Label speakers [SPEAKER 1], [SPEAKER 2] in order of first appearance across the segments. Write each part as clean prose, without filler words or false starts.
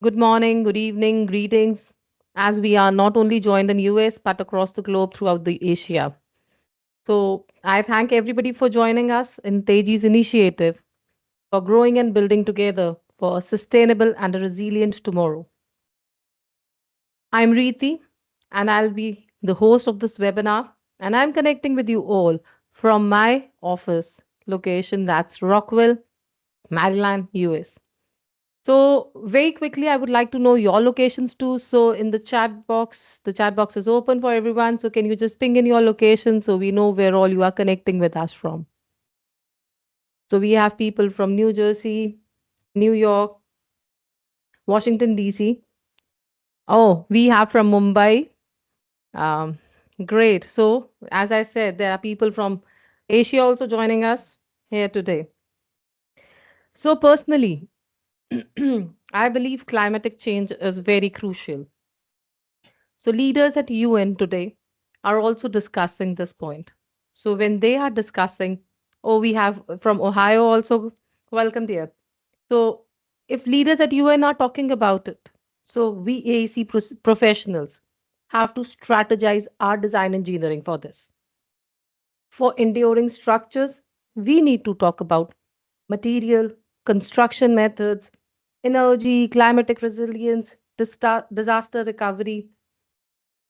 [SPEAKER 1] Good morning, good evening, greetings, as we are not only joined in US but across the globe throughout the Asia. So I thank everybody for joining us in Tejjy's initiative for growing and building together for a sustainable and a resilient tomorrow. I'm Reeti and I'll be the host of this webinar and I'm connecting with you all from my office location that's Rockville, Maryland, US. So very quickly, I would like to know your locations too. So in the chat box is open for everyone. So can you just ping in your location so we know where all you are connecting with us from? So we have people from New Jersey, New York, Washington, DC. Oh, we have from Mumbai. Um, great. So as I said, there are people from Asia also joining us here today. So personally, I believe climatic change is very crucial. So leaders at UN today are also discussing this point. So when they are discussing, oh, we have from Ohio also, welcome dear. So if leaders at UN are talking about it, so we AEC professionals have to strategize our design engineering for this. For enduring structures, we need to talk about material, construction methods, energy, climatic resilience, disaster recovery,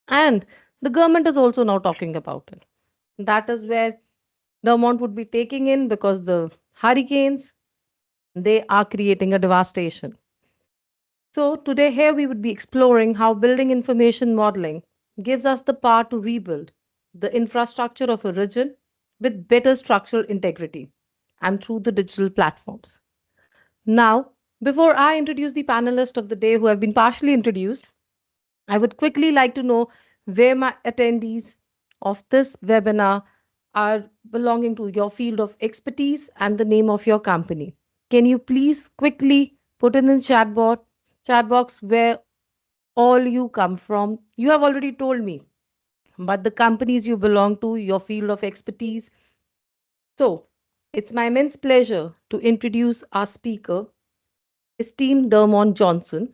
[SPEAKER 1] and the government is also now talking about it. That is where the amount would be taking in because the hurricanes, they are creating a devastation. So today here we would be exploring how building information modeling gives us the power to rebuild the infrastructure of a region with better structural integrity and through the digital platforms. Now, before I introduce the panelists of the day who have been partially introduced, I would quickly like to know where my attendees of this webinar are belonging to your field of expertise and the name of your company. Can you please quickly put in the chat box where all you come from? You have already told me, but the companies you belong to, your field of expertise. So, it's my immense pleasure to introduce our speaker, esteemed Dermot Johnson.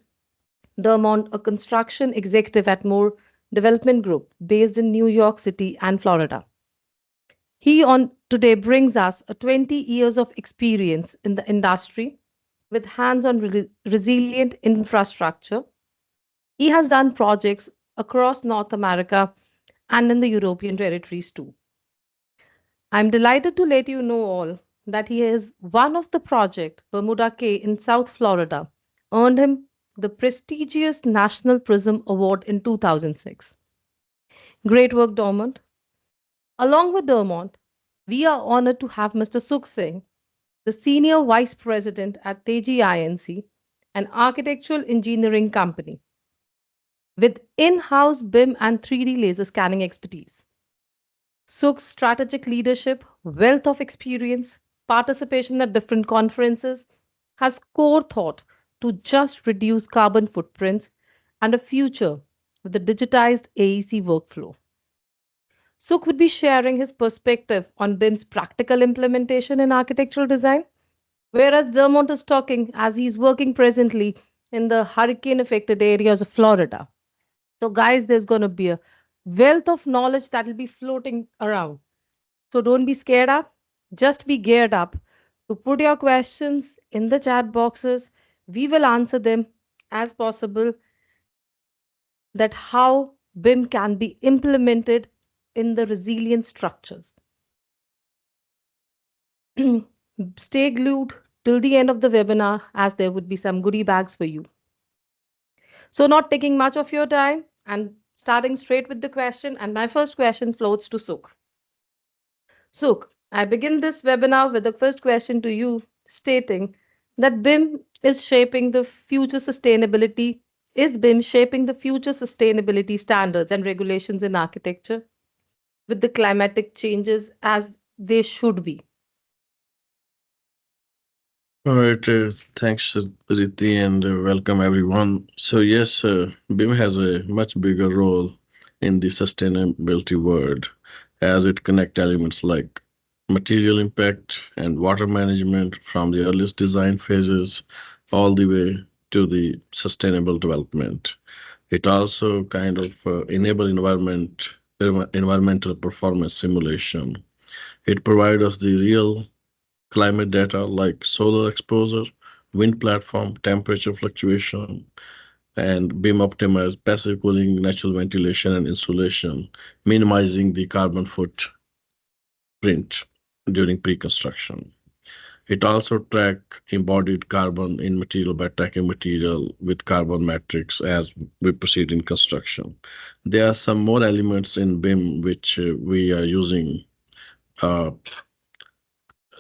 [SPEAKER 1] Dermot, a construction executive at Moore Development Group based in New York City and Florida. He on today brings us a 20 years of experience in the industry with hands-on resilient infrastruture. He has done projects across North America and in the European territories too. I'm delighted to let you know all that he is one of the project Bermuda K in South Florida earned him the prestigious National Prism Award in 2006. Great work, Dermot. Along with Dermot, we are honored to have Mr. Singh, the Senior Vice President at Tejjy Inc., an architectural engineering company with in-house BIM and 3D laser scanning expertise. Sukh's strategic leadership, wealth of experience, participation at different conferences has core thought to just reduce carbon footprints and a future with a digitized AEC workflow. Sukh would be sharing his perspective on BIM's practical implementation in architectural design, whereas Dermot is talking as he's working presently in the hurricane affected areas of Florida. So, guys, there's going to be a wealth of knowledge that will be floating around. So, don't be scared up, just be geared up to put your questions in the chat boxes. We will answer them as possible that how BIM can be implemented in the resilient structures. Stay glued till the end of the webinar as there would be some goodie bags for you. So, not taking much of your time and starting straight with the question. And my first question floats to Sukh. Sukh, I begin this webinar with the first question to you stating that BIM is shaping the future sustainability. Is BIM shaping the future sustainability standards and regulations in architecture with the climatic changes as they should be?
[SPEAKER 2] All right, thanks, Riti, and welcome everyone. So, yes, BIM has a much bigger role in the sustainability world as it connects elements like material impact and water management from the earliest design phases all the way. to the sustainable development. It also kind of enable environmental performance simulation. It provides us the real climate data like solar exposure, wind platform, temperature fluctuation, and BIM optimized passive cooling, natural ventilation, and insulation, minimizing the carbon footprint during pre-construction. It also track embodied carbon in material by tracking material with carbon metrics as we proceed in construction. There are some more elements in BIM which we are using. Uh,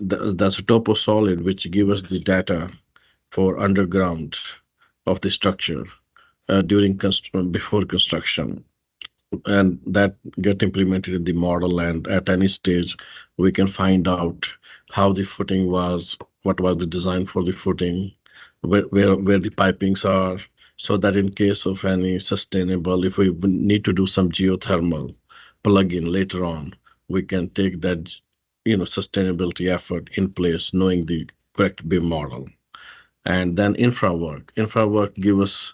[SPEAKER 2] that's a topo solid, which give us the data for underground of the structure before construction, and that get implemented in the model, and at any stage we can find out how the footing was, what was the design for the footing, where the pipings are, so that in case of any sustainable, if we need to do some geothermal plug-in later on, we can take that sustainability effort in place knowing the correct BIM model. And then infra work give us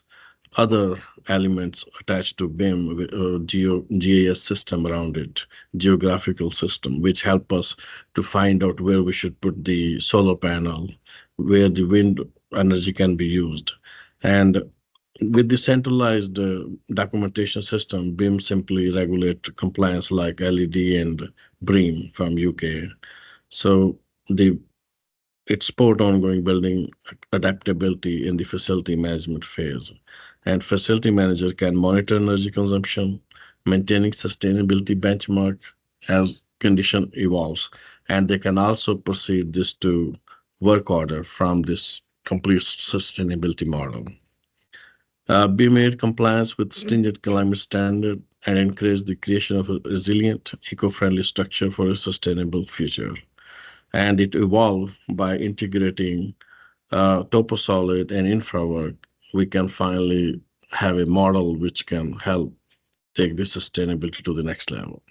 [SPEAKER 2] other elements attached to BIM, GIS system around it, geographical system, which help us to find out where we should put the solar panel, where the wind energy can be used. And with the centralized documentation system, BIM simply regulate compliance like LED and BREEAM from UK. So the it support ongoing building adaptability in the facility management phase. And facility manager can monitor energy consumption, maintaining sustainability benchmark as condition evolves. And they can also proceed this to work order from this complete sustainability model. Be made compliance with stringent climate standard and encourage the creation of a resilient, eco-friendly structure for a sustainable future. And it evolved by integrating TopoSolid and InfraWork. We can finally have a model which can help take this sustainability to the next level.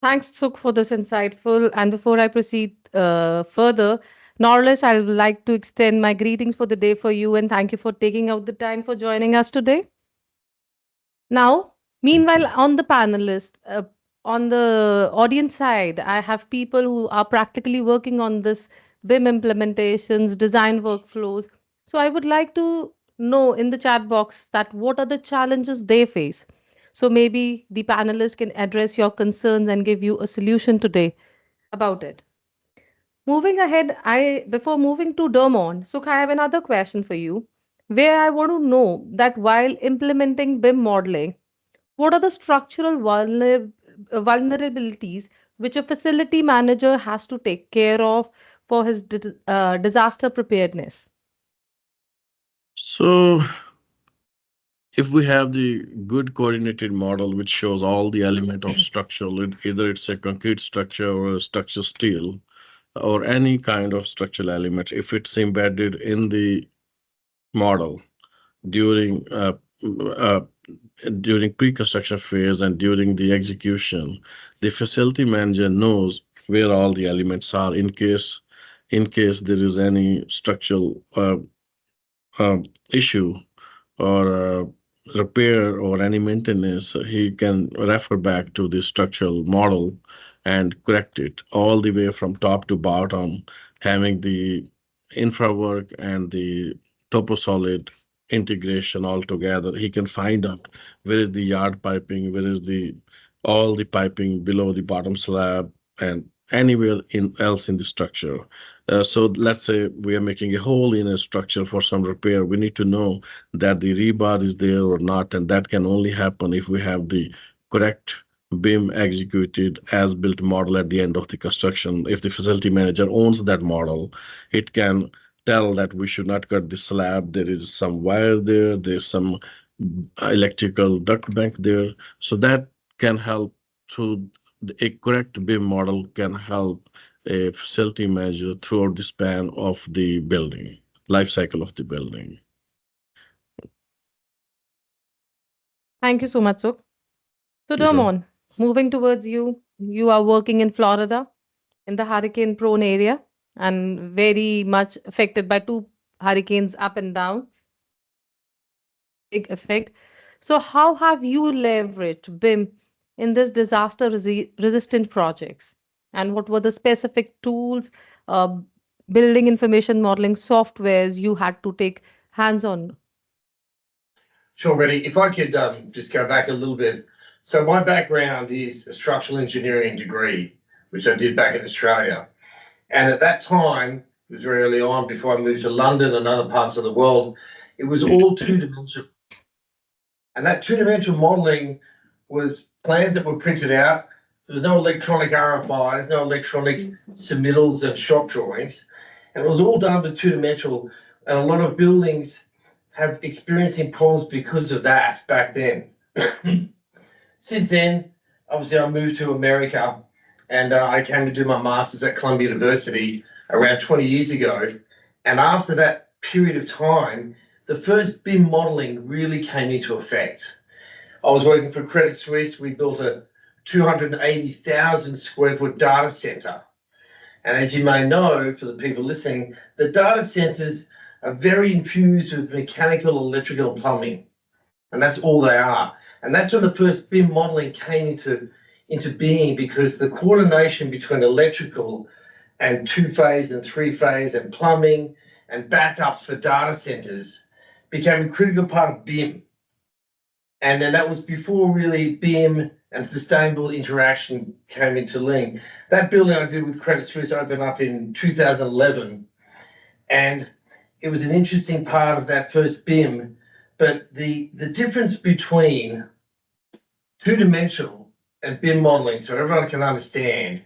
[SPEAKER 1] Thanks, Sukh, for this insightful. And before I proceed further, Norlis, I would like to extend my greetings for the day for you and thank you for taking out the time for joining us today. Now,
[SPEAKER 2] Thank
[SPEAKER 1] meanwhile,
[SPEAKER 2] you.
[SPEAKER 1] on the panelist, on the audience side, I have people who are practically working on this BIM implementations, design workflows. So I would like to know in the chat box that what are the challenges they face. So maybe the panelists can address your concerns and give you a solution today about it. Moving ahead, I before moving to Dermot, Sukh, I have another question for you, where I want to know that while implementing BIM modeling, what are the structural vulnerabilities which a facility manager has to take care of for his disaster preparedness?
[SPEAKER 2] So, if we have the good coordinated model which shows all the element of structural, either it's a concrete structure or a structure steel or any kind of structural element, if it's embedded in the model during uh, during pre-construction phase and during the execution, the facility manager knows where all the elements are in case there is any structural issue or repair or any maintenance, he can refer back to the structural model and correct it all the way from top to bottom, having the infra work and the topo solid integration all together. He can find out where is the yard piping, where is the all the piping below the bottom slab, and anywhere else in the structure. So let's say we are making a hole in a structure for some repair. We need to know that the rebar is there or not, and that can only happen if we have the correct BIM executed as built model at the end of the construction. If the facility manager owns that model, it can tell that we should not cut the slab. There is some wire there, there's some electrical duct bank there. So that can help to a correct BIM model can help a facility manager throughout the span of the building, life cycle of the building.
[SPEAKER 1] Thank you so much, Sukh. So,
[SPEAKER 2] Okay.
[SPEAKER 1] Dermot, moving towards you, you are working in Florida in the hurricane prone area and very much affected by two hurricanes up and down. big effect. So, how have you leveraged BIM in this disaster resistant projects? And what were the specific tools, uh, building information modeling softwares you had to take hands on?
[SPEAKER 3] Sure, Reddy. If I could just go back a little bit. So my background is a structural engineering degree, which I did back in Australia. And at that time, it was very early on before I moved to London and other parts of the world, it was all two-dimensional. And that two-dimensional modeling was plans that were printed out. There was no electronic RFIs, no electronic submittals and shop drawings. And it was all done with two-dimensional. And a lot of buildings have experiencing problems because of that back then. Since then, obviously, I moved to America and I came to do my master's at Columbia University around 20 years ago. And after that period of time, the first BIM modeling really came into effect. I was working for Credit Suisse. We built a 280,000 square foot data center. And as you may know, for the people listening, the data centers are very infused with mechanical, electrical, and plumbing. And that's all they are. And that's when the first BIM modeling came into being, because the coordination between electrical and two-phase and three-phase and plumbing and backups for data centers became a critical part of BIM. And then that was before really BIM and sustainable interaction came into being. That building I did with Credit Suisse opened up in 2011. And it was an interesting part of that first BIM. But the difference between two-dimensional and BIM modeling, so everyone can understand,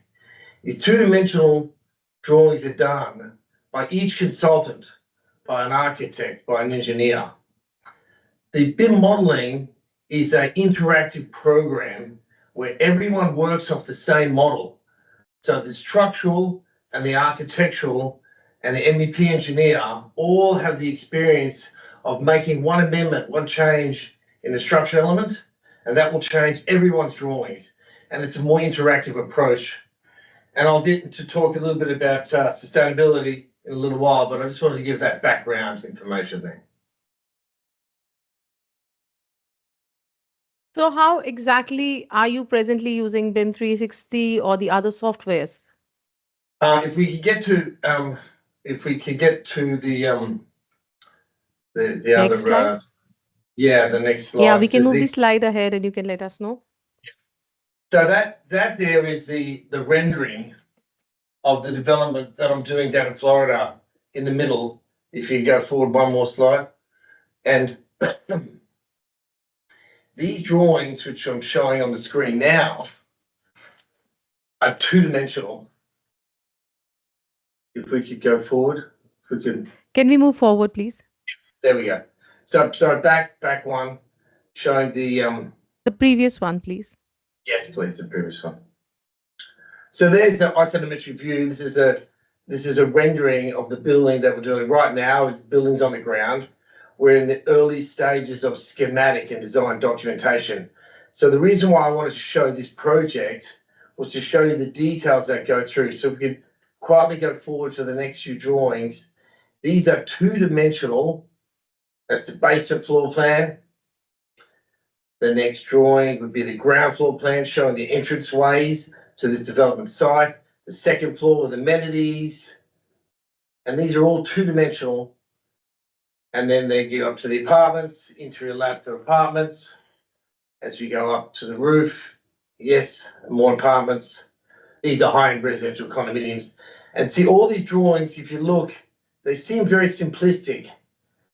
[SPEAKER 3] is two-dimensional drawings are done by each consultant, by an architect, by an engineer. The BIM modeling is an interactive program where everyone works off the same model. So the structural and the architectural and the MEP engineer all have the experience of making one amendment, one change in the structure element, and that will change everyone's drawings. And it's a more interactive approach. And I'll get to talk a little bit about sustainability in a little while, but I just wanted to give that background information there.
[SPEAKER 1] So, how exactly are you presently using BIM 360 or the other softwares?
[SPEAKER 3] If we could get to the
[SPEAKER 1] Next
[SPEAKER 3] other
[SPEAKER 1] slide.
[SPEAKER 3] the next
[SPEAKER 1] Yeah, we
[SPEAKER 3] slides,
[SPEAKER 1] can
[SPEAKER 3] because
[SPEAKER 1] move the
[SPEAKER 3] this,
[SPEAKER 1] slide ahead and you can let us know.
[SPEAKER 3] so that there is the rendering of the development that I'm doing down in Florida in the middle. If you go forward one more slide, and these drawings which I'm showing on the screen now are two-dimensional. If we could go forward, if we could.
[SPEAKER 1] Can we move forward, please?
[SPEAKER 3] There we go. So back one, showing the
[SPEAKER 1] The previous one, please.
[SPEAKER 3] yes, please, the previous one. So there's the isometric view. This is a rendering of the building that we're doing right now. It's buildings on the ground. We're in the early stages of schematic and design documentation. So the reason why I wanted to show this project was to show you the details that go through. So we could quietly go forward to the next few drawings. These are two-dimensional. That's the basement floor plan. The next drawing would be the ground floor plan showing the entrance ways to this development site. The second floor with amenities. And these are all two-dimensional. And then they go up to the apartments, interior labs for apartments. As we go up to the roof, yes, more apartments. These are high-end residential condominiums. And see, all these drawings, if you look, they seem very simplistic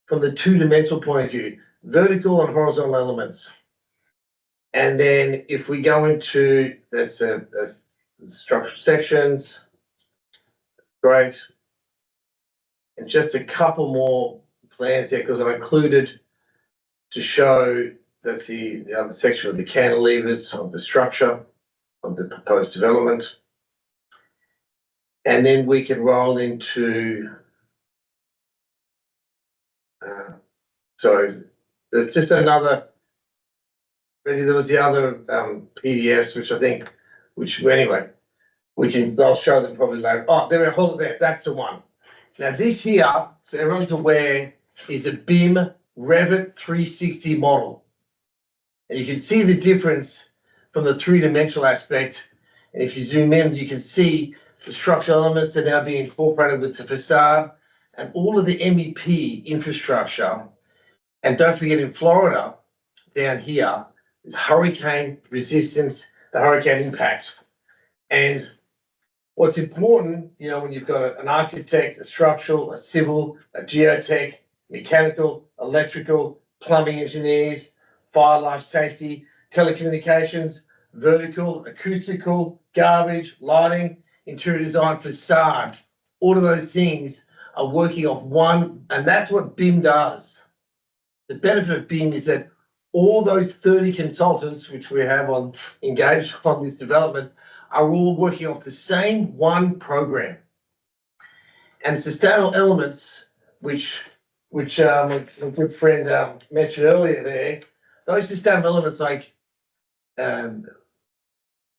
[SPEAKER 3] from the two-dimensional point of view, vertical and horizontal elements. And then if we go into that's structural sections, great. And just a couple more plans there because I included to show that's the other section of the cantilevers of the structure of the proposed development. And then we can roll into so there's just another. Really, there was the other PDFs, which I think, anyway, I'll show them probably later. Oh, there we are, there, that's the one. Now this here, so everyone's aware, is a BIM Revit 360 model. And you can see the difference from the three-dimensional aspect. And if you zoom in, you can see the structural elements are now being incorporated with the facade and all of the MEP infrastructure. And don't forget, in Florida, down here, is hurricane resistance, the hurricane impact. And what's important, when you've got an architect, a structural, a civil, a geotech, mechanical, electrical, plumbing engineers, fire life safety, telecommunications, vertical, acoustical, garbage, lighting, interior design, facade, all of those things are working off one, and that's what BIM does. The benefit of BIM is that all those 30 consultants, which we have engaged on this development, are all working off the same one program. And sustainable elements, which my good friend mentioned earlier there, those sustainable elements like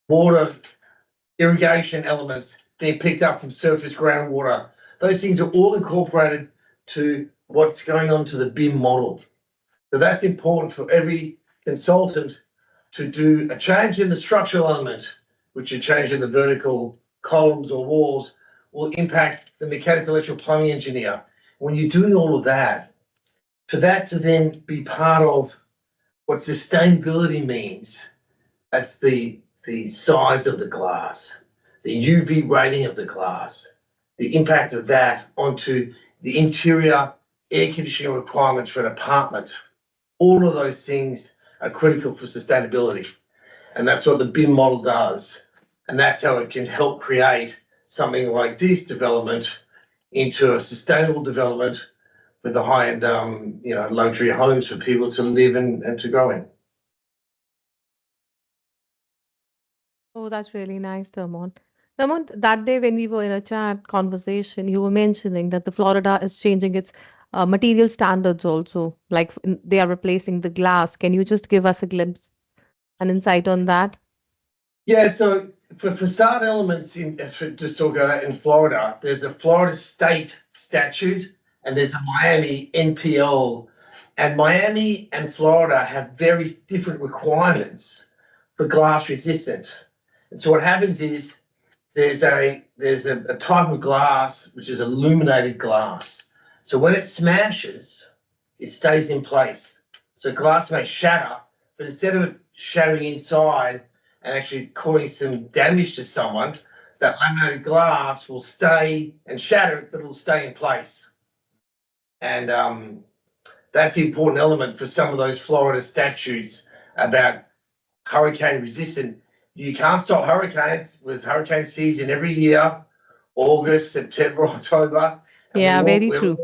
[SPEAKER 3] water, irrigation elements being picked up from surface groundwater, those things are all incorporated to what's going on to the BIM model. So that's important for every consultant to do a change in the structural element, which a change in the vertical columns or walls will impact the mechanical, electrical, plumbing engineer. When you're doing all of that, for that to then be part of what sustainability means, that's the size of the glass, the UV rating of the glass, the impact of that onto the interior air conditioning requirements for an apartment. All of those things are critical for sustainability. And that's what the BIM model does. And that's how it can help create something like this development into a sustainable development with the high-end, luxury homes for people to live and to grow in.
[SPEAKER 1] Oh, that's really nice, Dermot. Dermot, that day when we were in a chat conversation, you were mentioning that the Florida is changing its material standards also, like they are replacing the glass. Can you just give us a glimpse, an insight on that?
[SPEAKER 3] Yeah, so for facade elements, just talk about that in Florida, there's a Florida state statute and there's a Miami NPL. And Miami and Florida have very different requirements for glass resistance. And so what happens is there's a type of glass which is illuminated glass. So when it smashes, it stays in place. So glass may shatter, but instead of it shattering inside and actually causing some damage to someone, that laminated glass will stay and shatter, but it'll stay in place. And that's the important element for some of those Florida statutes about hurricane resistant. You can't stop hurricanes. There's hurricane season every year, August, September, October. And
[SPEAKER 1] Yeah, very true.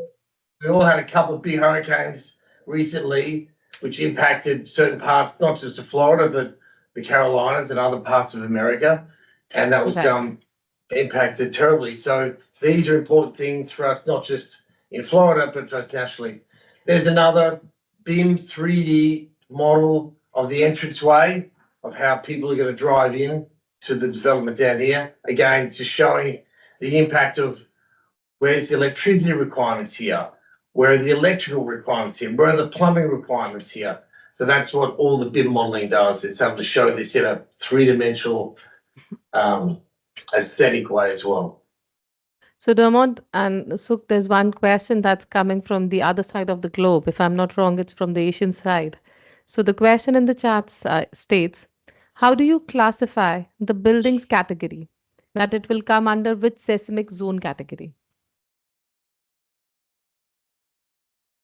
[SPEAKER 3] we all had a couple of big hurricanes recently, which impacted certain parts, not just of Florida, but the Carolinas and other parts of America. And that was
[SPEAKER 1] Right.
[SPEAKER 3] Impacted terribly. So these are important things for us, not just in Florida, but for us nationally. There's another BIM 3D model of the entranceway of how people are going to drive in to the development down here. Again, just showing the impact of where's the electricity requirements here, where are the electrical requirements here, where are the plumbing requirements here. So that's what all the BIM modeling does. It's able to show this in a three-dimensional aesthetic way as well.
[SPEAKER 1] So, Dermot and Sukh, there's one question that's coming from the other side of the globe. If I'm not wrong, it's from the Asian side. So, the question in the chat states, how do you classify the buildings category? That it will come under which seismic zone category?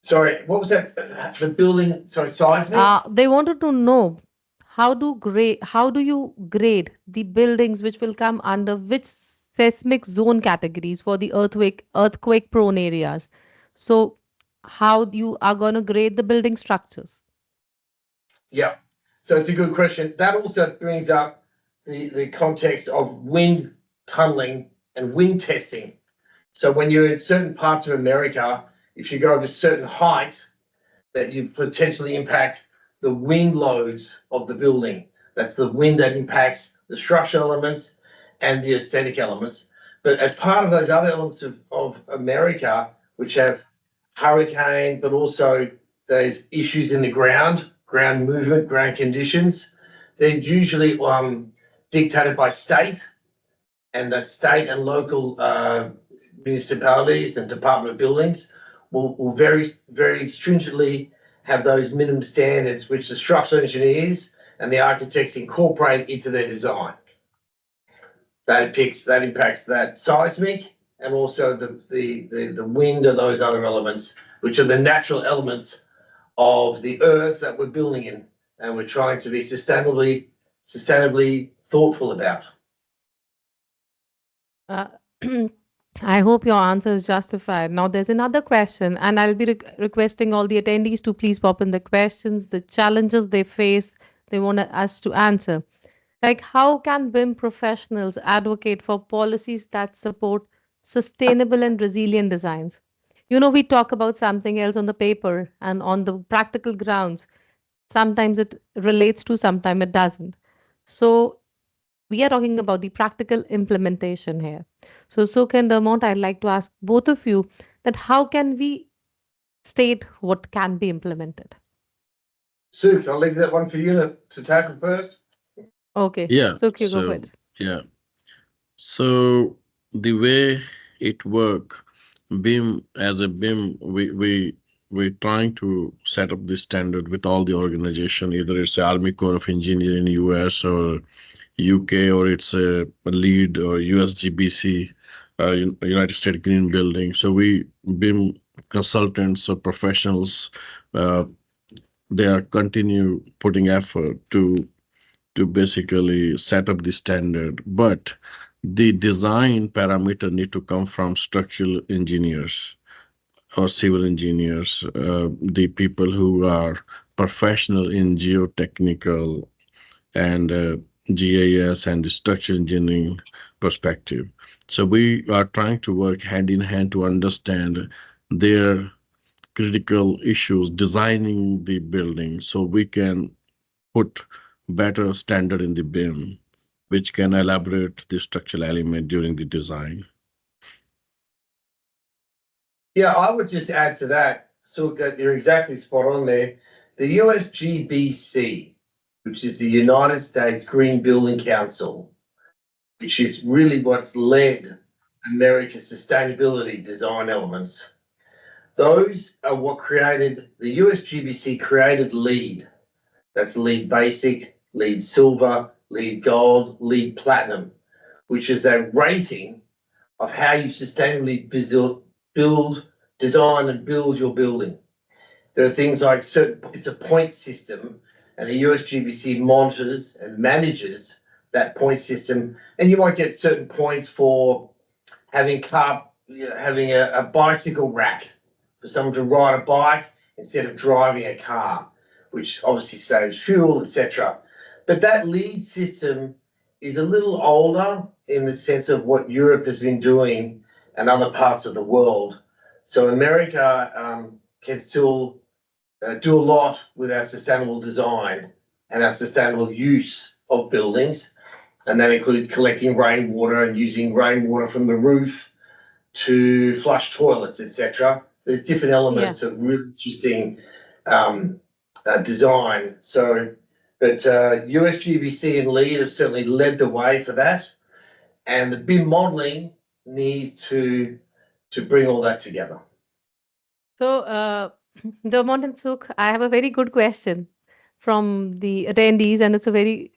[SPEAKER 3] Sorry, what was that? The building, sorry, seismic?
[SPEAKER 1] They wanted to know how do you grade the buildings which will come under which seismic zone categories for the earthquake prone areas. So how you are going to grade the building structures?
[SPEAKER 3] Yeah. So it's a good question. That also brings up the context of wind tunneling and wind testing. So when you're in certain parts of America, if you go over a certain height, that you potentially impact the wind loads of the building. That's the wind that impacts the structural elements and the aesthetic elements. But as part of those other elements of America, which have hurricane, but also those issues in the ground movement, ground conditions. They're usually dictated by state, and that state and local municipalities and Department of Buildings will very, very stringently have those minimum standards which the structural engineers and the architects incorporate into their design. That impacts that seismic and also the wind and those other elements, which are the natural elements of the earth that we're building in, and we're trying to be sustainably thoughtful about.
[SPEAKER 1] Uh, I hope your answer is justified. Now, there's another question, and I'll be requesting all the attendees to please pop in the questions, the challenges they face, they want us to answer. Like, how can BIM professionals advocate for policies that support sustainable and resilient designs? We talk about something else on the paper and on the practical grounds. Sometimes it relates to, sometimes it doesn't. So, we are talking about the practical implementation here. So, Sukh and Dermot, I'd like to ask both of you that how can we state what can be implemented?
[SPEAKER 3] Sukh, I'll leave that one for you to tackle first.
[SPEAKER 1] Okay,
[SPEAKER 2] Yeah.
[SPEAKER 1] Sukh, you go
[SPEAKER 2] So
[SPEAKER 1] first.
[SPEAKER 2] yeah. So the way it work, BIM as a BIM, we're trying to set up this standard with all the organization, either it's the Army Corps of Engineer in US or UK, or it's a LEED or USGBC, United States Green Building. So we BIM consultants or professionals, uh, they are continue putting effort to basically set up the standard, but the design parameter need to come from structural engineers or civil engineers, the people who are professional in geotechnical and GIS and the structural engineering perspective. So we are trying to work hand in hand to understand their critical issues designing the building so we can put better standard in the BIM, which can elaborate the structural element during the design.
[SPEAKER 3] Yeah, I would just add to that, Sukh, that you're exactly spot on there. The USGBC, which is the United States Green Building Council, which is really what's led America's sustainability design elements. Those are what created the USGBC created LEED. That's LEED Basic, LEED Silver, LEED Gold, LEED Platinum, which is a rating of how you sustainably build, design, and build your building. There are things like it's a point system, and the USGBC monitors and manages that point system. And you might get certain points for having having a bicycle rack for someone to ride a bike instead of driving a car, which obviously saves fuel, etc. But that LEED system is a little older in the sense of what Europe has been doing and other parts of the world. So America can still do a lot with our sustainable design and our sustainable use of buildings. And that includes collecting rainwater and using rainwater from the roof to flush toilets, etc. There's different
[SPEAKER 1] Yeah.
[SPEAKER 3] elements of really interesting design. So, but USGBC and LEED have certainly led the way for that, and the BIM modelling needs to bring all that together.
[SPEAKER 1] So, Dermot and Sukh, I have a very good question from the attendees, and it's a very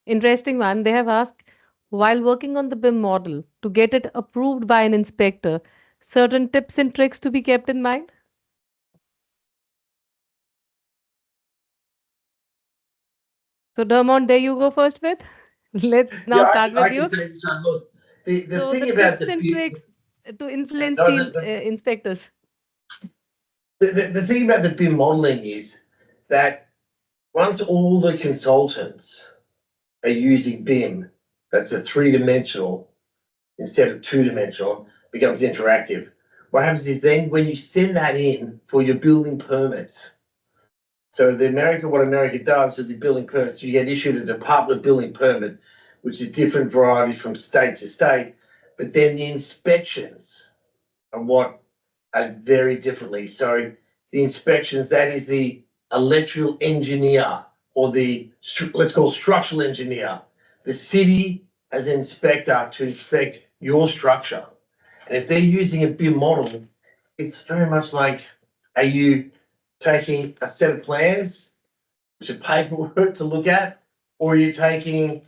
[SPEAKER 1] interesting one. They have asked, while working on the BIM model to get it approved by an inspector, certain tips and tricks to be kept in mind? So, Dermot, there you go first with. Let's now
[SPEAKER 3] Yeah,
[SPEAKER 1] start with
[SPEAKER 3] I can
[SPEAKER 1] you.
[SPEAKER 3] take this one. Look, the
[SPEAKER 1] So, the
[SPEAKER 3] thing about
[SPEAKER 1] tips
[SPEAKER 3] the
[SPEAKER 1] and
[SPEAKER 3] BIM,
[SPEAKER 1] tricks to influence
[SPEAKER 3] no,
[SPEAKER 1] the inspectors.
[SPEAKER 3] the thing about the BIM modelling is that once all the consultants are using BIM, that's a three-dimensional instead of two-dimensional, becomes interactive. What happens is then when you send that in for your building permits, so what America does with the building permits, you get issued a Department of Building permit, which is different varieties from state to state, but then the inspections are what are very differently. So the inspections, that is the electrical engineer or the, let's call structural engineer. The city as an inspector to inspect your structure. And if they're using a BIM model, it's very much like, are you taking a set of plans, which are paperwork to look at, or are you taking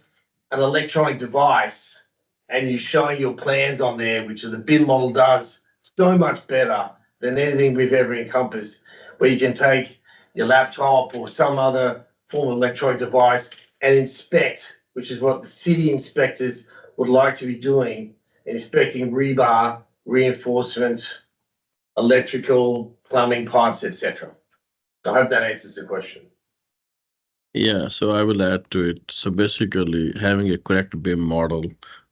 [SPEAKER 3] an electronic device and you're showing your plans on there, which the BIM model does so much better than anything we've ever encompassed, where you can take your laptop or some other form of electronic device and inspect, which is what the city inspectors would like to be doing, inspecting rebar, reinforcement, electrical, plumbing pipes, etc. I hope that answers the question.
[SPEAKER 2] Yeah, so I will add to it. So basically, having a correct BIM model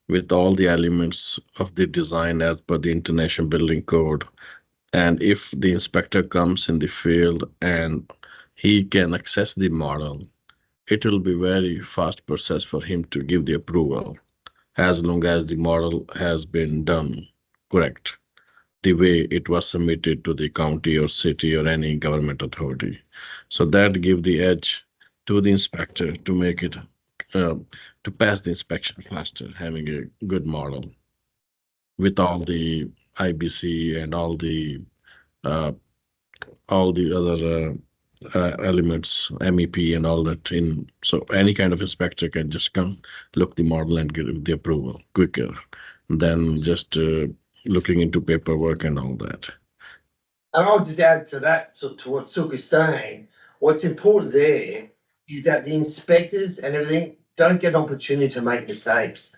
[SPEAKER 2] with all the elements of the design as per the International Building Code. And if the inspector comes in the field and he can access the model, it will be very fast process for him to give the approval as long as the model has been done correct the way it was submitted to the county or city or any government authority. So that give the edge to the inspector to make it uh, to pass the inspection faster, having a good model with all the IBC and uh, all the other elements, MEP and all that in. So any kind of inspector can just come, look the model and give the approval quicker than just looking into paperwork and all that.
[SPEAKER 3] And I'll just add to that, so to what Sukh is saying, what's important there is that the inspectors and everything don't get an opportunity to make mistakes.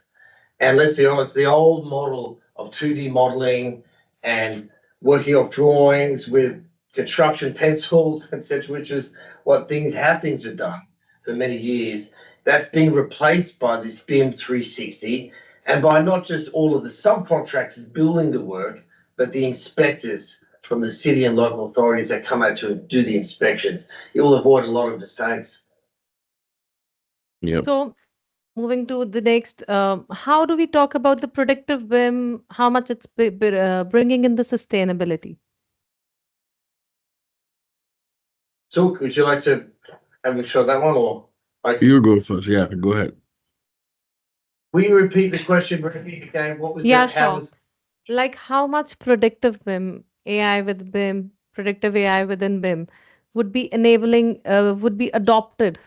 [SPEAKER 3] And let's be honest, the old model of 2D modeling and working off drawings with construction pencils, etc., which is how things are done for many years, that's being replaced by this BIM 360 and by not just all of the subcontractors building the work, but the inspectors from the city and local authorities that come out to do the inspections. It will avoid a lot of mistakes.
[SPEAKER 2] Yep.
[SPEAKER 1] So, moving to the next, how do we talk about the predictive BIM, how much it's bringing in the sustainability?
[SPEAKER 3] So, would you like to have a shot at that one, or
[SPEAKER 2] You go first. Yeah, go ahead.
[SPEAKER 3] will you repeat the question? Repeat again. What was
[SPEAKER 1] Yeah,
[SPEAKER 3] it? How
[SPEAKER 1] sure.
[SPEAKER 3] was?
[SPEAKER 1] Like how much predictive BIM, AI with BIM, predictive AI within BIM would be enabling, would be adopted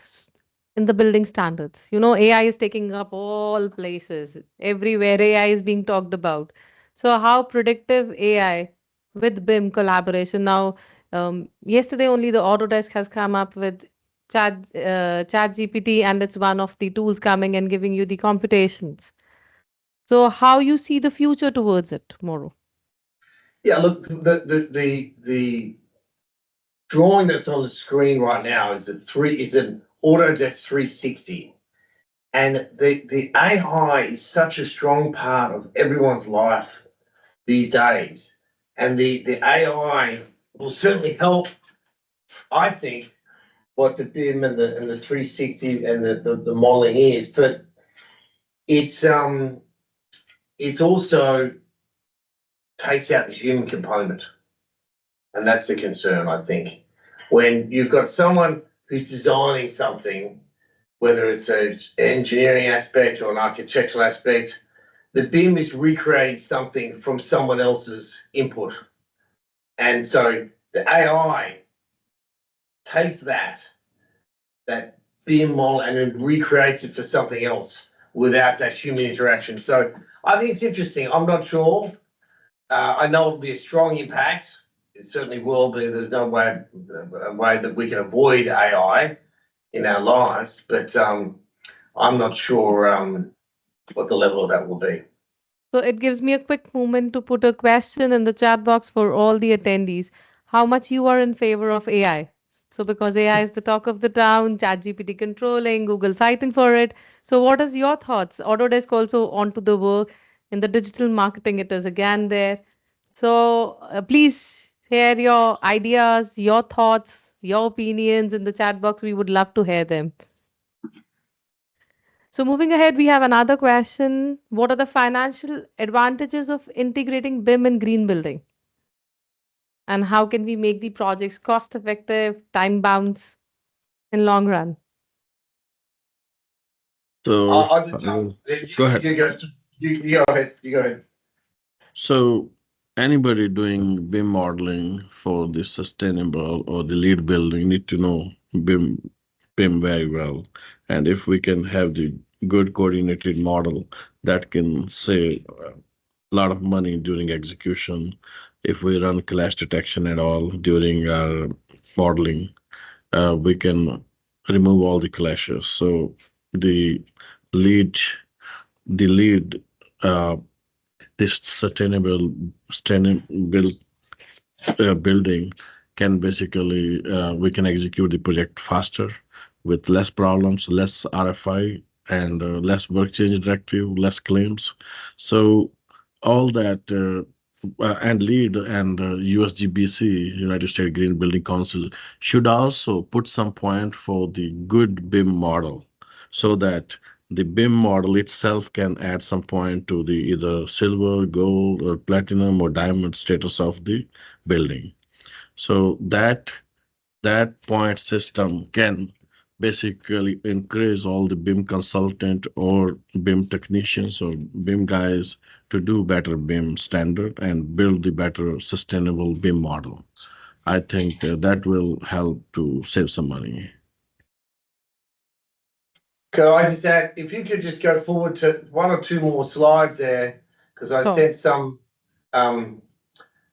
[SPEAKER 1] in the building standards? You know, AI is taking up all places, everywhere AI is being talked about. So, how predictive AI with BIM collaboration? Now, yesterday only the Autodesk has come up with Chat GPT, and it's one of the tools coming and giving you the computations. So how you see the future towards it tomorrow?
[SPEAKER 3] Yeah, look, the drawing that's on the screen right now is an Autodesk 360, and the AI is such a strong part of everyone's life these days, and the AI will certainly help. I think what the BIM and the 360 and the modeling is, but it's it's also takes out the human component. And that's the concern, I think. When you've got someone who's designing something, whether it's an engineering aspect or an architectural aspect, the BIM is recreating something from someone else's input. And so the AI takes that BIM model and then recreates it for something else without that human interaction. So I think it's interesting. I'm not sure. I know it'll be a strong impact. It certainly will be. There's no way that we can avoid AI in our lives, but I'm not sure what the level of that will be.
[SPEAKER 1] So it gives me a quick moment to put a question in the chat box for all the attendees. How much you are in favor of AI? So because AI is the talk of the town, ChatGPT controlling, Google fighting for it. So what is your thoughts? Autodesk also onto the work in the digital marketing. It is again there. So please share your ideas, your thoughts, your opinions in the chat box. We would love to hear them. So moving ahead, we have another question. What are the financial advantages of integrating BIM in green building? And how can we make the projects cost effective, time bound in long run?
[SPEAKER 2] So
[SPEAKER 3] I just,
[SPEAKER 2] go ahead.
[SPEAKER 3] you go ahead. You go ahead.
[SPEAKER 2] So anybody doing BIM modeling for the sustainable or the lead building need to know BIM very well. And if we can have the good coordinated model that can save a lot of money during execution, if we run clash detection at all during our modeling, we can remove all the clashes. So the lead, the lead, uh, this sustainable building can basically we can execute the project faster with less problems, less RFI, and less work change directive, less claims. So all that and lead and USGBC, United States Green Building Council, should also put some point for the good BIM model, so that the BIM model itself can add some point to the either silver, gold, or platinum or diamond status of the building. So that point system can basically encourage all the BIM consultant or BIM technicians or BIM guys to do better BIM standard and build the better sustainable BIM model. I think that will help to save some money.
[SPEAKER 3] Could I just add, if you could just go forward to one or two more slides there, because I
[SPEAKER 1] So,
[SPEAKER 3] said um,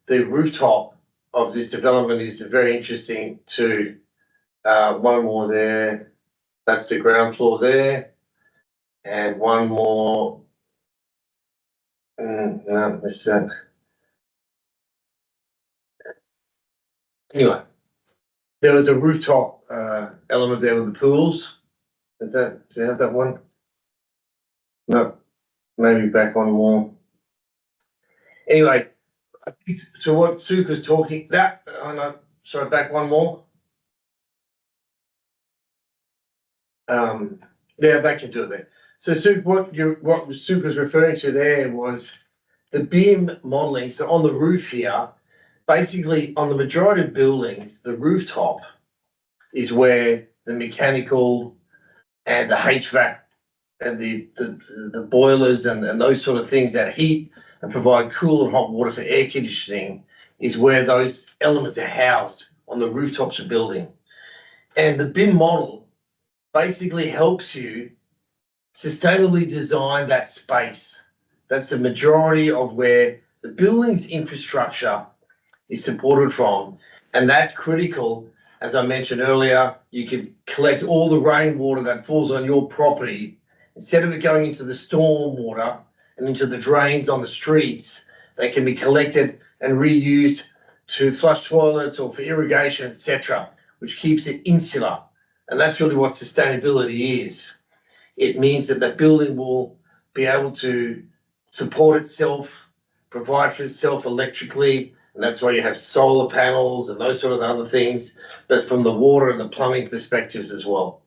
[SPEAKER 3] the rooftop of this development is very interesting too. One more there, that's the ground floor there, and one more. No, this, anyway, there was a rooftop element there with the pools. Is that, do you have that one? No, maybe back one more. Anyway, I think to what Suk was talking, that, oh no, sorry, back one more. Yeah, that can do it there. So Suk, what Suk was referring to there was the beam modeling. So on the roof here, basically on the majority of buildings, the rooftop is where the mechanical and the HVAC and the boilers and those sort of things that heat and provide cool and hot water for air conditioning is where those elements are housed on the rooftops of building. And the BIM model basically helps you sustainably design that space. That's the majority of where the building's infrastructure is supported from. And that's critical. As I mentioned earlier, you can collect all the rainwater that falls on your property. Instead of it going into the storm water and into the drains on the streets, they can be collected and reused to flush toilets or for irrigation, etc., which keeps it insular. And that's really what sustainability is. It means that the building will be able to support itself, provide for itself electrically, and that's why you have solar panels and those sort of other things, but from the water and the plumbing perspectives as well.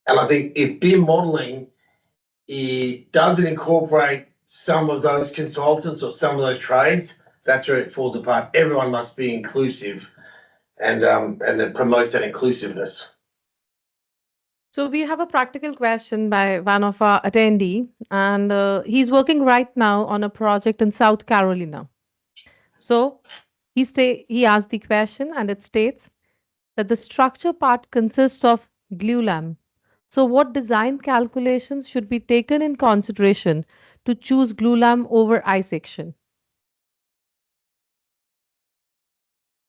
[SPEAKER 3] And I think if BIM modeling, it doesn't incorporate some of those consultants or some of those trades, that's where it falls apart. Everyone must be inclusive, and it promotes that inclusiveness.
[SPEAKER 1] so we have a practical question by one of our attendee, and he's working right now on a project in South Carolina. So he asked the question, and it states that the structure part consists of glulam. So, what design calculations should be taken in consideration to choose glulam over I section?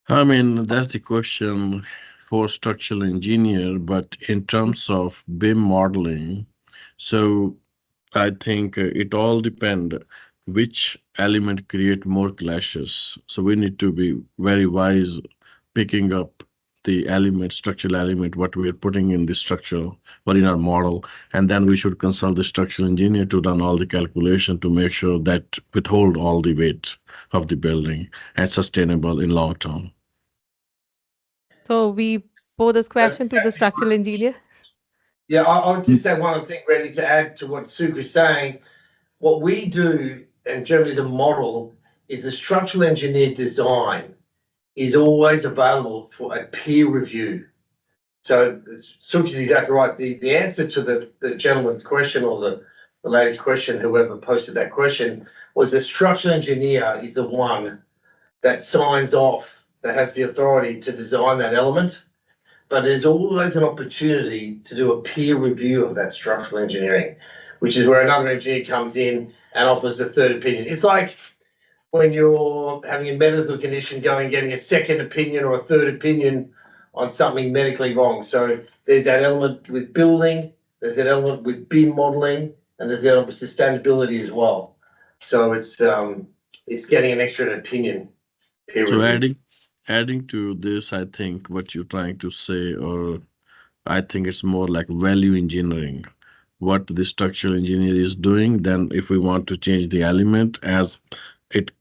[SPEAKER 2] I mean, that's the question for structural engineer, but in terms of BIM modeling, so I think it all depend which element create more clashes. So we need to be very wise picking up the element, structural element, what we are putting in the structure or in our model, and then we should consult the structural engineer to run all the calculation to make sure that withhold all the weight of the building and sustainable in long term.
[SPEAKER 1] So, we pose this
[SPEAKER 3] That's
[SPEAKER 1] question to the structural engineer.
[SPEAKER 3] Yeah, I'll just add one thing, ready to add to what Suk is saying. What we do, and generally as a model, is the structural engineer design. is always available for a peer review. So Sukh is exactly right. The answer to the gentleman's question, or the lady's question, whoever posted that question, was the structural engineer is the one that signs off, that has the authority to design that element. But there's always an opportunity to do a peer review of that structural engineering, which is where another engineer comes in and offers a third opinion. It's like when you're having a medical condition, going and getting a second opinion or a third opinion on something medically wrong. So there's that element with building, there's that element with BIM modeling, and there's that element with sustainability as well. So it's getting an extra opinion peer
[SPEAKER 2] So
[SPEAKER 3] review.
[SPEAKER 2] adding to this, I think what you're trying to say, or I think it's more like value engineering, what the structural engineer is doing. Then if we want to change the element as it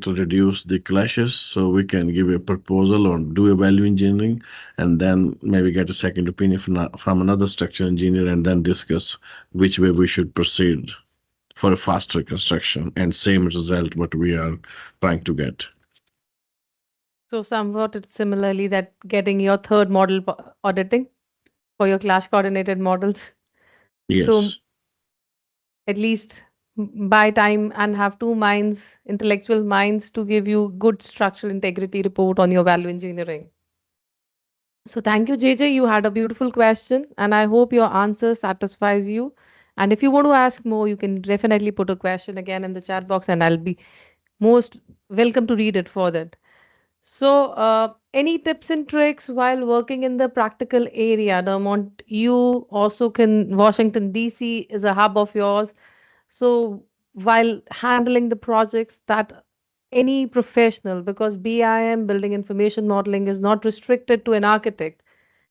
[SPEAKER 2] reduce the clashes, so we can give a proposal or do a value engineering, and then maybe get a second opinion from another structural engineer, and then discuss which way we should proceed for a faster construction and same result what we are trying to get.
[SPEAKER 1] So somewhat it's similarly that getting your third model auditing for your clash coordinated models. So
[SPEAKER 2] Yes.
[SPEAKER 1] at least buy time and have two minds, intellectual minds, to give you good structural integrity report on your value engineering. So thank you, JJ. You had a beautiful question, and I hope your answer satisfies you. And if you want to ask more, you can definitely put a question again in the chat box, and I'll be most welcome to read it for that. So, any tips and tricks while working in the practical area? Dermot, you also can, Washington, D.C. is a hub of yours. So, while handling the projects that any professional, because BIM, building information modeling, is not restricted to an architect,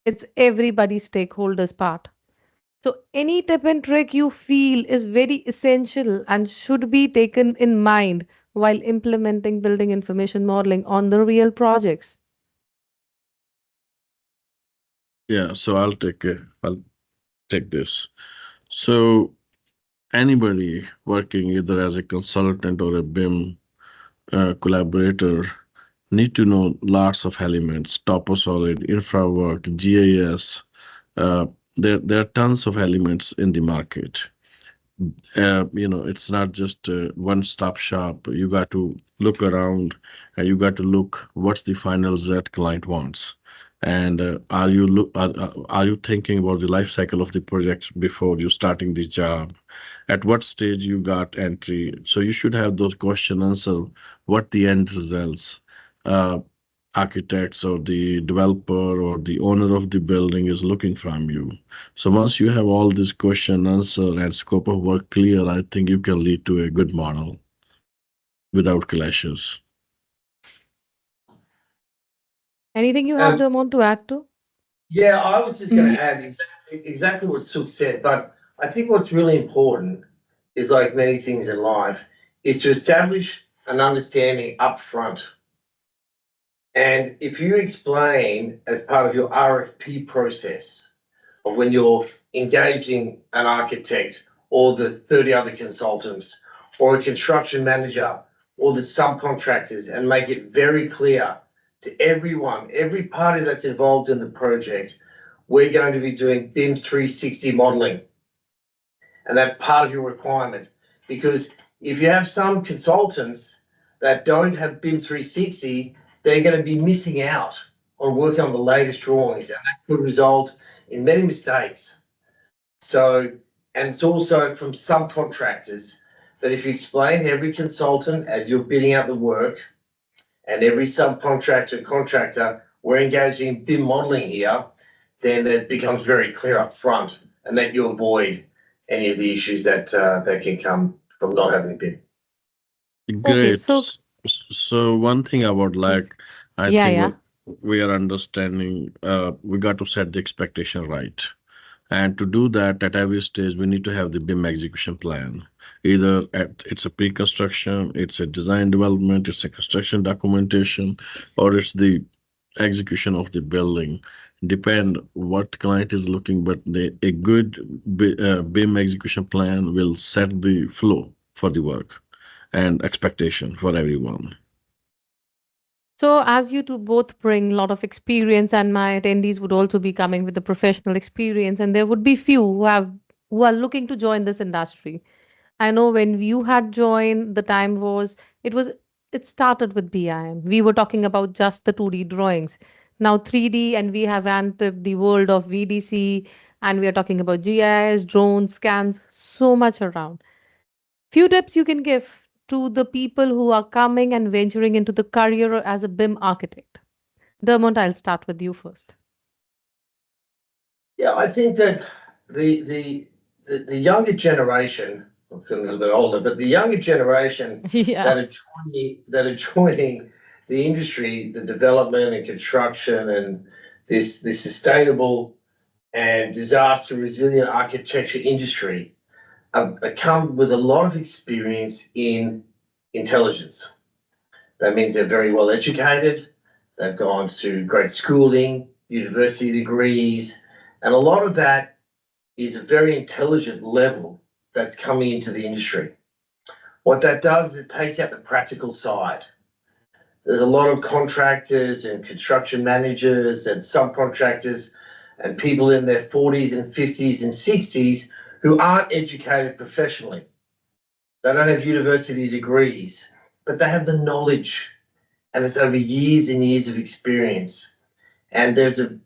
[SPEAKER 1] it's everybody's stakeholders part. So, any tip and trick you feel is very essential and should be taken in mind while implementing building information modeling on the real projects.
[SPEAKER 2] Yeah, so I'll take this. So anybody working either as a consultant or a BIM collaborator need to know lots of elements: topo solid, infra work, GIS. Uh, there are tons of elements in the market. It's not just a one-stop shop. You got to look around, and you got to look what's the final result client wants. And are you thinking about the life cycle of the project before you starting the job? At what stage you got entry? So you should have those question answer what the end results. Uh, Architects or the developer or the owner of the building is looking from you. So once you have all this question, answer, and scope of work clear, I think you can lead to a good model without clashes.
[SPEAKER 1] Anything you have,
[SPEAKER 3] Um,
[SPEAKER 1] Dermot, to add to?
[SPEAKER 3] yeah, I was just going to add exactly what Sukh said, but I think what's really important is, like many things in life, is to establish an understanding up front. And if you explain as part of your RFP process, of when you're engaging an architect or the 30 other consultants or a construction manager or the subcontractors, and make it very clear to everyone, every party that's involved in the project, we're going to be doing BIM 360 modeling. And that's part of your requirement. Because if you have some consultants that don't have BIM 360, they're going to be missing out on working on the latest drawings, and that could result in many mistakes. So, and it's also from subcontractors, that if you explain to every consultant as you're bidding out the work, and every subcontractor, contractor, we're engaging in BIM modeling here, then it becomes very clear up front, and that you avoid any of the issues that can come from not having BIM.
[SPEAKER 1] Okay,
[SPEAKER 2] Great.
[SPEAKER 1] so
[SPEAKER 2] So one thing about
[SPEAKER 1] yes.
[SPEAKER 2] like, I
[SPEAKER 1] Yeah,
[SPEAKER 2] think
[SPEAKER 1] yeah.
[SPEAKER 2] what we are understanding, we got to set the expectation right. And to do that, at every stage, we need to have the BIM execution plan. Either it's a pre-construction, it's a design development, it's a construction documentation, or it's the execution of the building. Depend what client is looking, but a good BIM execution plan will set the flow for the work and expectation for everyone.
[SPEAKER 1] So, as you two both bring a lot of experience, and my attendees would also be coming with the professional experience, and there would be few who are looking to join this industry. I know when you had joined, the time was it was it started with BIM. We were talking about just the 2D drawings. Now 3D, and we have entered the world of VDC, and we are talking about GIS, drones, scans, so much around. Few tips you can give to the people who are coming and venturing into the career as a BIM architect. Dermot, I'll start with you first.
[SPEAKER 3] Yeah, I think that the the the younger generation, I'm feeling a little bit older, but the younger generation
[SPEAKER 1] Yeah.
[SPEAKER 3] that are joining the industry, the development and construction and this sustainable and disaster resilient architecture industry come with a lot of experience in intelligence. That means they're very well educated, they've gone to great schooling, university degrees, and a lot of that is a very intelligent level that's coming into the industry. What that does is it takes out the practical side. There's a lot of contractors and construction managers and subcontractors and people in their 40s and 50s and 60s who aren't educated professionally. They don't have university degrees, but they have the knowledge, and it's over years and years of experience. And there's a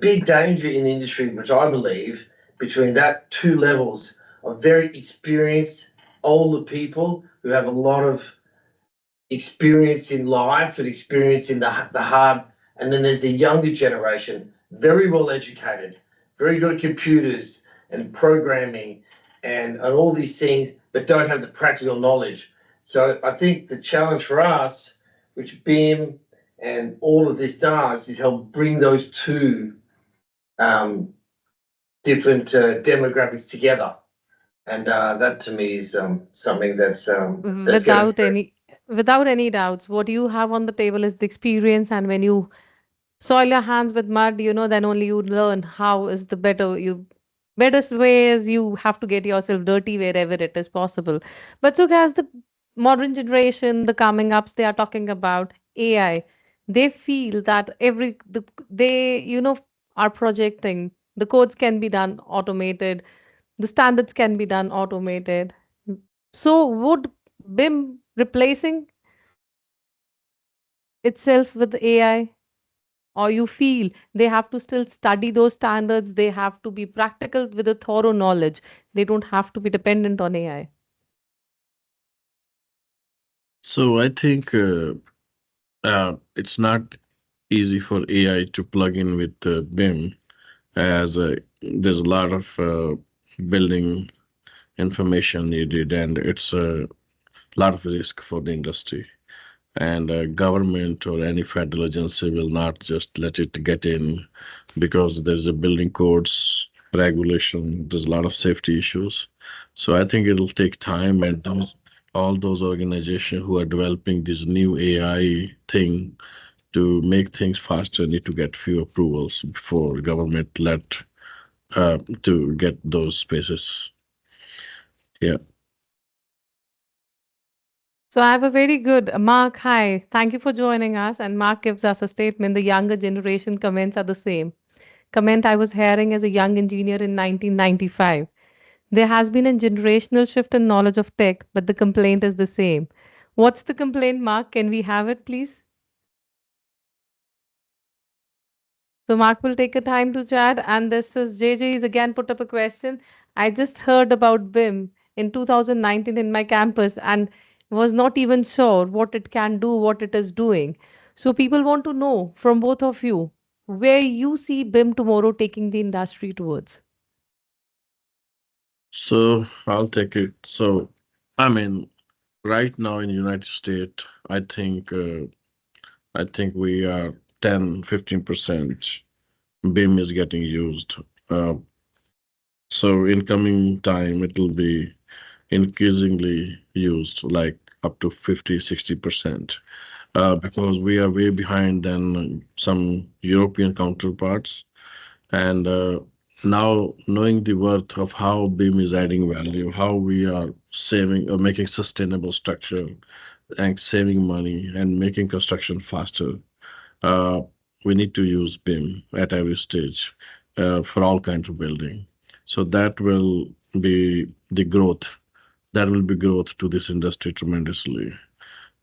[SPEAKER 3] big danger in the industry, which I believe, between that two levels of very experienced older people who have a lot of experience in life and experience in the hard, and then there's a younger generation, very well educated, very good at computers and programming and all these things, but don't have the practical knowledge. So I think the challenge for us, which BIM and all of this does, is help bring those two um, different demographics together. And that to me is something that's going to be
[SPEAKER 1] Without any doubts, what you have on the table is the experience, and when you soil your hands with mud, then only you learn how is the better way is you have to get yourself dirty wherever it is possible. But so as the modern generation, the coming ups, they are talking about AI. They feel that they are projecting the codes can be done automated, the standards can be done automated. So would BIM replacing itself with AI? Or you feel they have to still study those standards, they have to be practical with a thorough knowledge, they don't have to be dependent on AI?
[SPEAKER 2] So I think it's not easy for AI to plug in with BIM, as there's a lot of building information needed, and it's a lot of risk for the industry. And government or any federal agency will not just let it get in, because there's a building codes regulation, there's a lot of safety issues. So I think it'll take time, and all those organizations who are developing this new AI thing to make things faster need to get few approvals before government let to get those spaces. Yeah.
[SPEAKER 1] So I have a very good Mark. Hi, thank you for joining us. And Mark gives us a statement. The younger generation comments are the same. Comment I was hearing as a young engineer in 1995. There has been a generational shift in knowledge of tech, but the complaint is the same. What's the complaint, Mark? Can we have it, please? So Mark will take a time to chat. And this is JJ is again put up a question. I just heard about BIM in 2019 in my campus and was not even sure what it can do, what it is doing. So people want to know from both of you where you see BIM tomorrow taking the industry towards.
[SPEAKER 2] So I'll take it. So I mean, right now in the United States, I think we are 10-15% BIM is getting used. Uh, so in coming time, it will be increasingly used, like up to 50-60%, because we are way behind than some European counterparts. And now knowing the worth of how BIM is adding value, how we are saving or making sustainable structure, and saving money and making construction faster, uh, we need to use BIM at every stage for all kinds of building. So that will be the growth. That will be growth to this industry tremendously.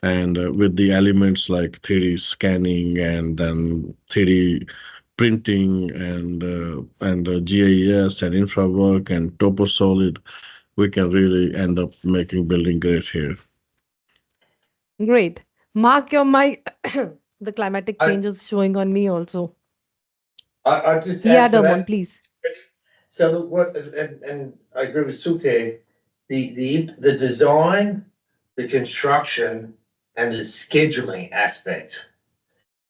[SPEAKER 2] And with the elements like 3D scanning and then 3D printing and GIS and infra work and topo solid, we can really end up making building great here.
[SPEAKER 1] Great. Mark your mic. The climatic
[SPEAKER 3] I,
[SPEAKER 1] changes showing on me also.
[SPEAKER 3] I just
[SPEAKER 1] Yeah,
[SPEAKER 3] add to
[SPEAKER 1] Dermot,
[SPEAKER 3] that.
[SPEAKER 1] please.
[SPEAKER 3] So look, and I agree with Sukh there. The design, the construction, and the scheduling aspect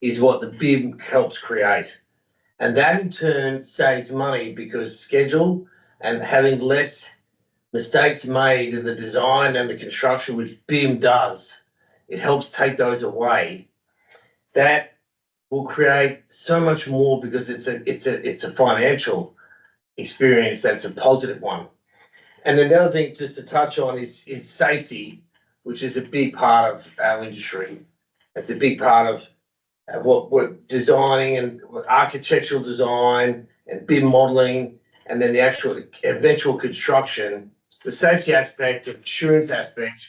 [SPEAKER 3] is what the BIM helps create. And that in turn saves money because schedule and having less mistakes made in the design and the construction, which BIM does, it helps take those away. That will create so much more because it's a financial experience that's a positive one. And another thing just to touch on is safety, which is a big part of our industry. It's a big part of what we're designing and what architectural design and BIM modeling, and then the actual eventual construction. The safety aspect, the insurance aspect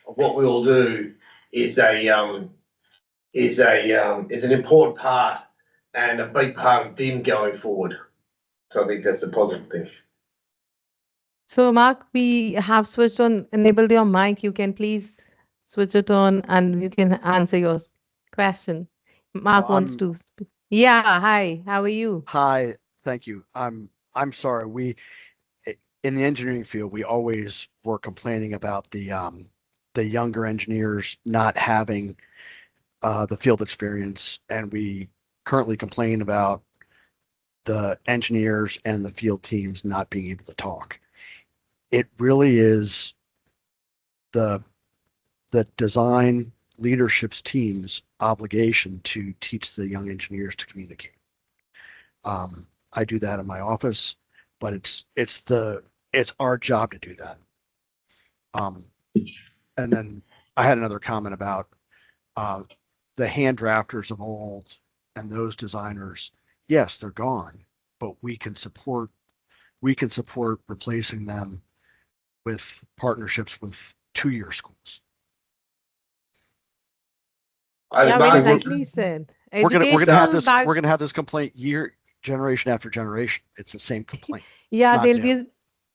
[SPEAKER 3] of what we all do is is an important part and a big part of BIM going forward. So I think that's a positive thing.
[SPEAKER 1] So, Mark, we have switched on, enabled your mic. You can please switch it on and you can answer your question. Mark wants
[SPEAKER 4] I'm
[SPEAKER 1] to speak. Yeah, hi. How are you?
[SPEAKER 4] Hi, thank you. I'm sorry. In the engineering field, we always were complaining about the younger engineers not having the field experience, and we currently complain about the engineers and the field teams not being able to talk. It really is the design leadership's team's obligation to teach the young engineers to communicate. I do that in my office, but it's our job to do that. And then I had another comment about the hand drafters of old and those designers. Yes, they're gone, but we can support replacing them with partnerships with 2-year schools.
[SPEAKER 1] Yeah, very
[SPEAKER 4] we're-
[SPEAKER 1] rightly said.
[SPEAKER 4] We're gonna have
[SPEAKER 1] Educational
[SPEAKER 4] this
[SPEAKER 1] back.
[SPEAKER 4] we're gonna have this complaint generation after generation. It's the same complaint. It's
[SPEAKER 1] Yeah,
[SPEAKER 4] not new.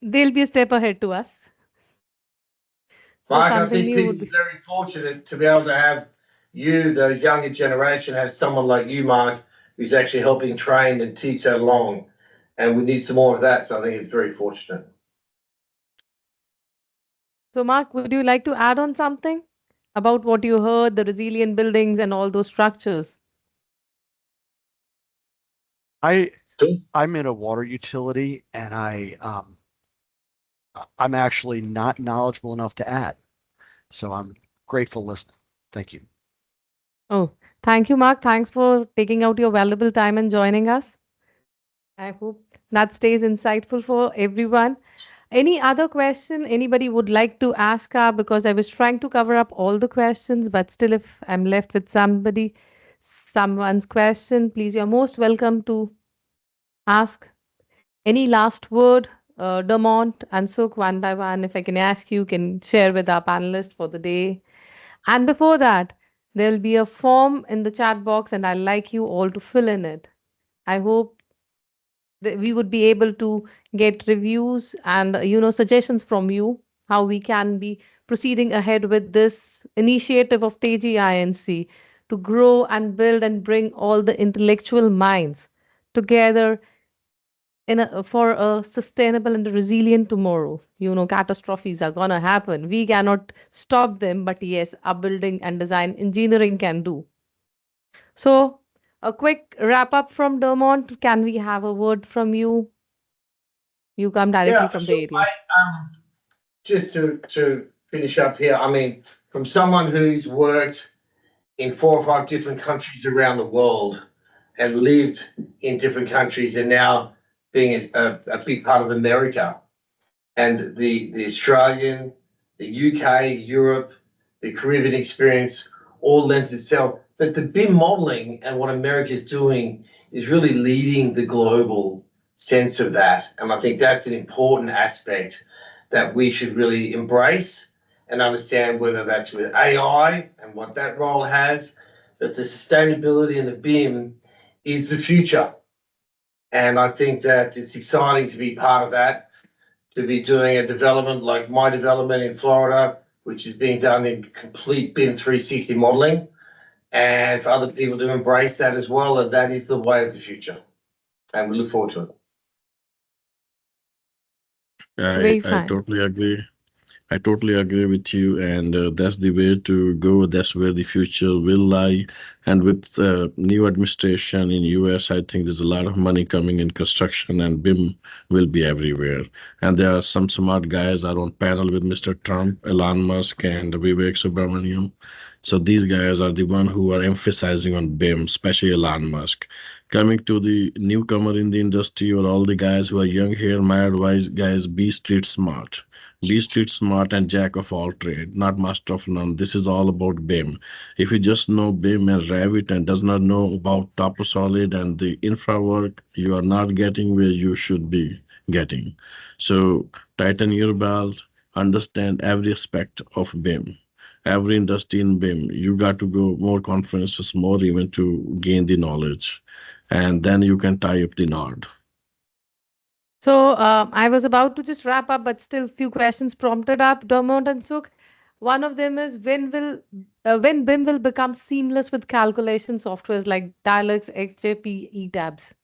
[SPEAKER 1] they'll be a step ahead to us. So
[SPEAKER 3] Mark, I
[SPEAKER 1] something
[SPEAKER 3] think
[SPEAKER 1] new would
[SPEAKER 3] people
[SPEAKER 1] be.
[SPEAKER 3] are very fortunate to be able to have you, those younger generation, have someone like you, Mark, who's actually helping train and teach that along. And we need some more of that. So I think it's very fortunate.
[SPEAKER 1] So, Mark, would you like to add on something about what you heard, the resilient buildings and all those structures?
[SPEAKER 4] I
[SPEAKER 3] Sure.
[SPEAKER 4] I'm in a water utility, and I'm actually not knowledgeable enough to add. So I'm grateful listening. Thank you.
[SPEAKER 1] Oh, thank you, Mark. Thanks for taking out your valuable time and joining us. I hope that stays insightful for everyone. Any other question anybody would like to ask her? Because I was trying to cover up all the questions, but still, if I'm left with someone's question, please, you're most welcome to ask. Any last word, Dermot and Sukh, one by one, if I can ask you, can share with our panelists for the day. And before that, there'll be a form in the chat box, and I'd like you all to fill in it. I hope that we would be able to get reviews and suggestions from you how we can be proceeding ahead with this initiative of Tejjy Inc. to grow and build and bring all the intellectual minds together for a sustainable and resilient tomorrow. Catastrophes are gonna happen. We cannot stop them, but yes, our building and design engineering can do. So, a quick wrap up from Dermot. Can we have a word from you? You come directly
[SPEAKER 3] Yeah,
[SPEAKER 1] from the
[SPEAKER 3] sure,
[SPEAKER 1] area.
[SPEAKER 3] mate. Just to finish up here, I mean, from someone who's worked in 4 or 5 different countries around the world and lived in different countries and now being a big part of America and the Australian, the UK, Europe, the Caribbean experience all lends itself. But the BIM modeling and what America is doing is really leading the global sense of that. And I think that's an important aspect that we should really embrace and understand, whether that's with AI and what that role has, but the sustainability and the BIM is the future. And I think that it's exciting to be part of that, to be doing a development like my development in Florida, which is being done in complete BIM 360 modeling, and for other people to embrace that as well. And that is the way of the future. And we look forward to it.
[SPEAKER 1] Very
[SPEAKER 2] I
[SPEAKER 1] fine.
[SPEAKER 2] totally agree. I totally agree with you, and that's the way to go. That's where the future will lie. And with new administration in US, I think there's a lot of money coming in construction, and BIM will be everywhere. And there are some smart guys are on panel with Mr. Trump, Elon Musk, and Vivek Subramaniam. So these guys are the one who are emphasizing on BIM, especially Elon Musk. Coming to the newcomer in the industry, or all the guys who are young here, my advice, guys, be street smart, be street smart and jack of all trade, not master of none. This is all about BIM. If you just know BIM and Revit and does not know about Solid and the infra work, you are not getting where you should be getting. So tighten your belt, understand every aspect of BIM, every industry in BIM. You got to go more conferences, more even to gain the knowledge, and then you can tie up the knot.
[SPEAKER 1] So I was about to just wrap up, but still few questions prompted up, Dermot and Sukh. One of them is when BIM will become seamless with calculation softwares like Dialux, XJP, ETABS.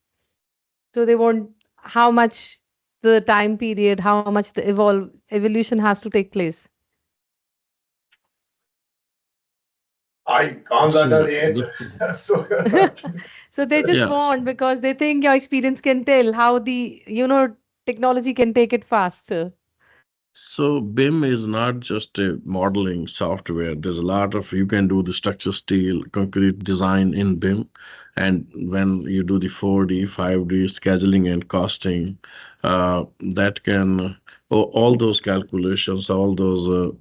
[SPEAKER 1] So they want how much the time period, how much the evolution has to take place.
[SPEAKER 3] I'm not know
[SPEAKER 2] So
[SPEAKER 3] the
[SPEAKER 2] the,
[SPEAKER 3] answer. That's what-
[SPEAKER 1] So they just
[SPEAKER 2] yeah,
[SPEAKER 1] want because they think your experience can tell how the technology can take it faster.
[SPEAKER 2] so BIM is not just a modeling software. There's a lot of you can do the structure, steel, concrete design in BIM, and when you do the 4D, 5D scheduling and costing, that can all those calculations, all those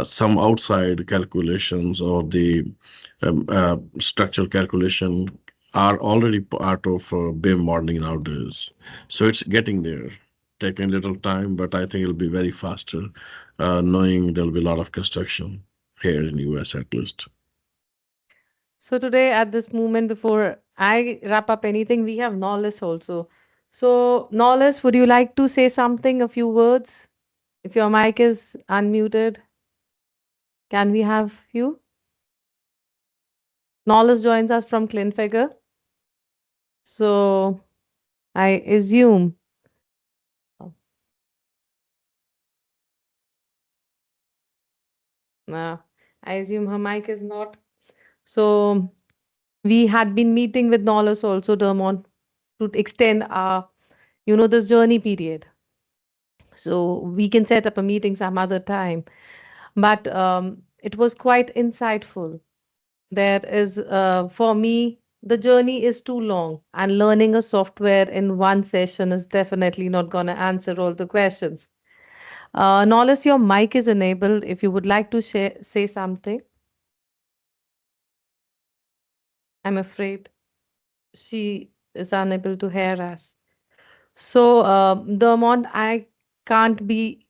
[SPEAKER 2] some outside calculations or the structural calculation are already part of BIM modeling nowadays. So it's getting there, taking a little time, but I think it'll be very faster, knowing there'll be a lot of construction here in US at least.
[SPEAKER 1] So today, at this moment, before I wrap up anything, we have Knowledge also. So Knowledge, would you like to say something, a few words? If your mic is unmuted, can we have you? Knowledge joins us from Clinfigure. So I assume, uh, I assume her mic is not. So we had been meeting with Knowledge also, Dermot, to extend our, this journey period. So we can set up a meeting some other time. But it was quite insightful. There is, for me, the journey is too long, and learning a software in one session is definitely not going to answer all the questions. Knowledge, your mic is enabled. If you would like to say something, I'm afraid she is unable to hear us. So, Dermot, can't be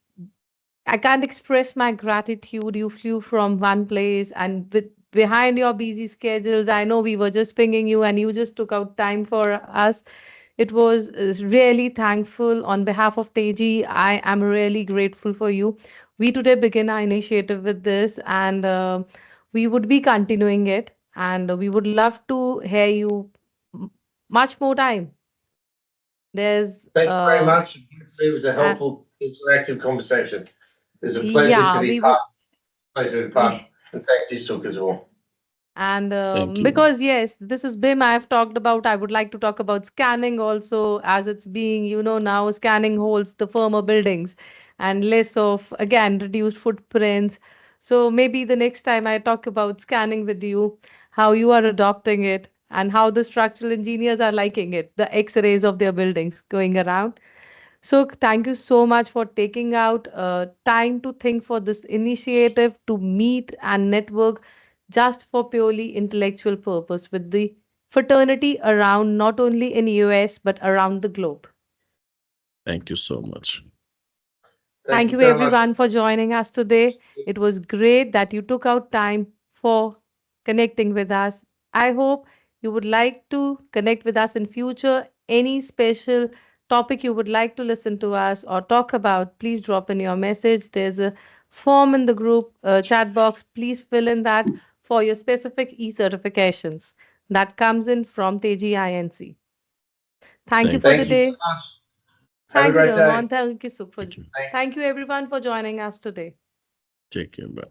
[SPEAKER 1] I can't express my gratitude. You flew from one place and behind your busy schedules, I know we were just pinging you and you just took out time for us. It was really thankful on behalf of Teji. I am really grateful for you. We today begin our initiative with this, and we would be continuing it. And we would love to hear you m- much more time. There's,
[SPEAKER 3] Thank you very much. It was a
[SPEAKER 1] uh,
[SPEAKER 3] helpful, interactive conversation. It's a pleasure to
[SPEAKER 1] yeah,
[SPEAKER 3] be
[SPEAKER 1] we would.
[SPEAKER 3] part. Pleasure to be part. And thank you, Suk, as well.
[SPEAKER 1] And
[SPEAKER 2] Thank you.
[SPEAKER 1] because, yes, this is BIM I've talked about, I would like to talk about scanning also, as it's being, now scanning holds the firmer buildings and less of, again, reduced footprints. So maybe the next time I talk about scanning with you, how you are adopting it and how the structural engineers are liking it, the X-rays of their buildings going around. So thank you so much for taking out time to think for this initiative to meet and network just for purely intellectual purpose with the fraternity around not only in US but around the globe.
[SPEAKER 2] Thank you so much.
[SPEAKER 3] Thank
[SPEAKER 1] Thank
[SPEAKER 3] you
[SPEAKER 1] you
[SPEAKER 3] so much.
[SPEAKER 1] everyone for joining us today. It was great that you took out time for connecting with us. I hope you would like to connect with us in future. Any special topic you would like to listen to us or talk about, please drop in your message. There's a form in the group chat box. Please fill in that for your specific e-certifications that comes in from Tejjy Inc. Thank you
[SPEAKER 2] Thank
[SPEAKER 1] for
[SPEAKER 2] you.
[SPEAKER 1] the
[SPEAKER 3] Thank you so
[SPEAKER 1] day.
[SPEAKER 3] much. Have a
[SPEAKER 1] Thank you,
[SPEAKER 3] great day.
[SPEAKER 1] Dermot. Thank you, Sukh, for
[SPEAKER 2] Thank you.
[SPEAKER 3] Thank
[SPEAKER 1] thank you everyone for joining us today.
[SPEAKER 2] Take care. Bye.